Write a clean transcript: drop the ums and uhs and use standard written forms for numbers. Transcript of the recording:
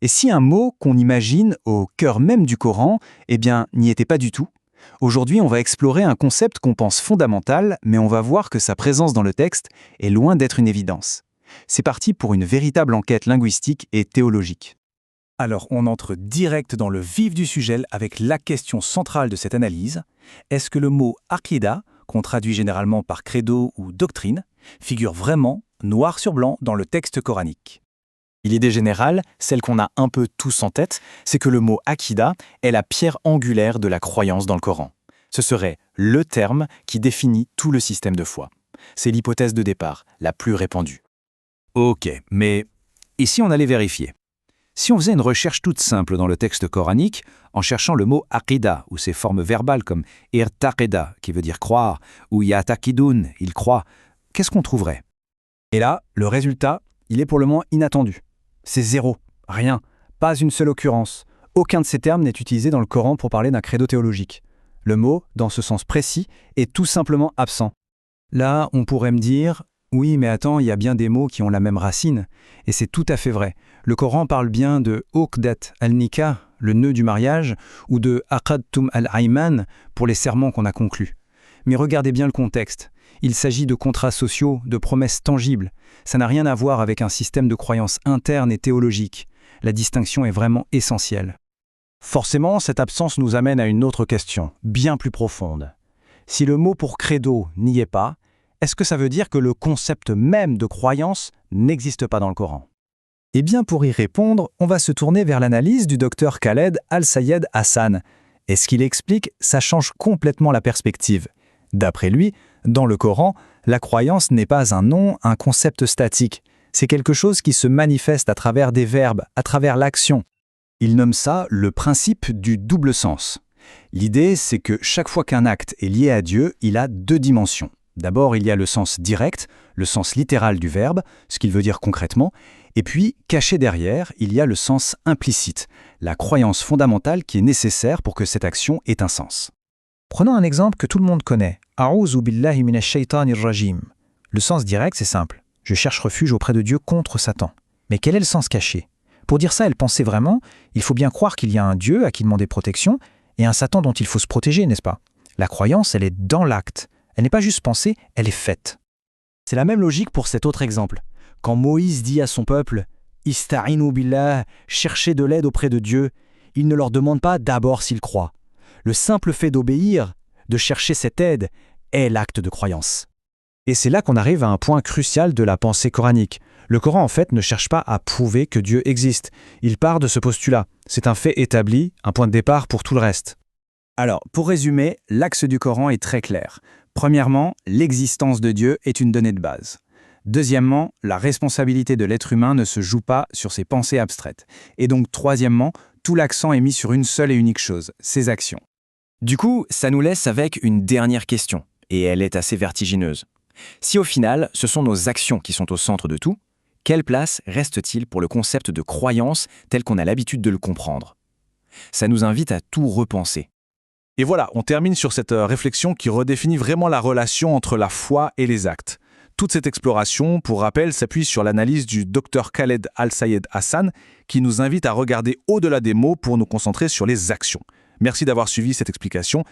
Et si un mot qu'on imagine au cœur même du Coran, eh bien, n'y était pas du tout? Aujourd'hui, on va explorer un concept qu'on pense fondamental, mais on va voir que sa présence dans le texte est loin d'être une évidence. C'est parti pour une véritable enquête linguistique et théologique. Alors, on entre direct dans le vif du sujet avec la question centrale de cette analyse. Est-ce que le mot « aqida », qu'on traduit généralement par credo ou doctrine, figure vraiment, noir sur blanc, dans le texte coranique? L'idée générale, celle qu'on a un peu tous en tête, c'est que le mot Aqida est la pierre angulaire de la croyance dans le Coran. Ce serait le terme qui définit tout le système de foi. C'est l'hypothèse de départ, la plus répandue. Ok, mais et si on allait vérifier? Si on faisait une recherche toute simple dans le texte coranique, en cherchant le mot aqida, ou ses formes verbales comme irtaqida, qui veut dire croire, ou yataqidun, il croit, qu'est-ce qu'on trouverait? Et là, le résultat, il est pour le moins inattendu. C'est zéro, rien, pas une seule occurrence. Aucun de ces termes n'est utilisé dans le Coran pour parler d'un credo théologique. Le mot, dans ce sens précis, est tout simplement absent. Là, on pourrait me dire « Oui, mais attends, il y a bien des mots qui ont la même racine. » Et c'est tout à fait vrai. Le Coran parle bien de « uqdat al-nikah », le nœud du mariage, ou de « aqadtum al-ayman » pour les serments qu'on a conclus. Mais regardez bien le contexte. Il s'agit de contrats sociaux, de promesses tangibles. Ça n'a rien à voir avec un système de croyances interne et théologique. La distinction est vraiment essentielle. Forcément, cette absence nous amène à une autre question, bien plus profonde. Si le mot pour credo n'y est pas, est-ce que ça veut dire que le concept même de croyance n'existe pas dans le Coran? Eh bien, pour y répondre, on va se tourner vers l'analyse du docteur Khaled Al-Sayed Hassan. Et ce qu'il explique, ça change complètement la perspective. D'après lui, dans le Coran, la croyance n'est pas un nom, un concept statique. C'est quelque chose qui se manifeste à travers des verbes, à travers l'action. Il nomme ça le principe du double sens. L'idée, c'est que chaque fois qu'un acte est lié à Dieu, il a deux dimensions. D'abord, il y a le sens direct, le sens littéral du verbe, ce qu'il veut dire concrètement, et puis, caché derrière, il y a le sens implicite, la croyance fondamentale qui est nécessaire pour que cette action ait un sens. Prenons un exemple que tout le monde connaît. A'oudhu billahi minash shaitanir rajim. Le sens direct, c'est simple. Je cherche refuge auprès de Dieu contre Satan. Mais quel est le sens caché? Pour dire ça, elle pensait vraiment, il faut bien croire qu'il y a un Dieu à qui demander protection et un Satan dont il faut se protéger, n'est-ce pas? La croyance, elle est dans l'acte. Elle n'est pas juste pensée, elle est faite. C'est la même logique pour cet autre exemple. Quand Moïse dit à son peuple « Ista'inu billah » cherchez de l'aide auprès de Dieu, il ne leur demande pas d'abord s'ils croient. Le simple fait d'obéir, de chercher cette aide, est l'acte de croyance. Et c'est là qu'on arrive à un point crucial de la pensée coranique. Le Coran, en fait, ne cherche pas à prouver que Dieu existe. Il part de ce postulat. C'est un fait établi, un point de départ pour tout le reste. Alors, pour résumer, l'axe du Coran est très clair. Premièrement, l'existence de Dieu est une donnée de base. Deuxièmement, la responsabilité de l'être humain ne se joue pas sur ses pensées abstraites. Et donc, troisièmement, tout l'accent est mis sur une seule et unique chose, ses actions. Du coup, ça nous laisse avec une dernière question, et elle est assez vertigineuse. Si au final, ce sont nos actions qui sont au centre de tout, quelle place reste-t-il pour le concept de croyance tel qu'on a l'habitude de le comprendre? Ça nous invite à tout repenser. Et voilà, on termine sur cette réflexion qui redéfinit vraiment la relation entre la foi et les actes. Toute cette exploration, pour rappel, s'appuie sur l'analyse du Dr Khaled Al-Sayed Hassan qui nous invite à regarder au-delà des mots pour nous concentrer sur les actions. Merci d'avoir suivi cette explication.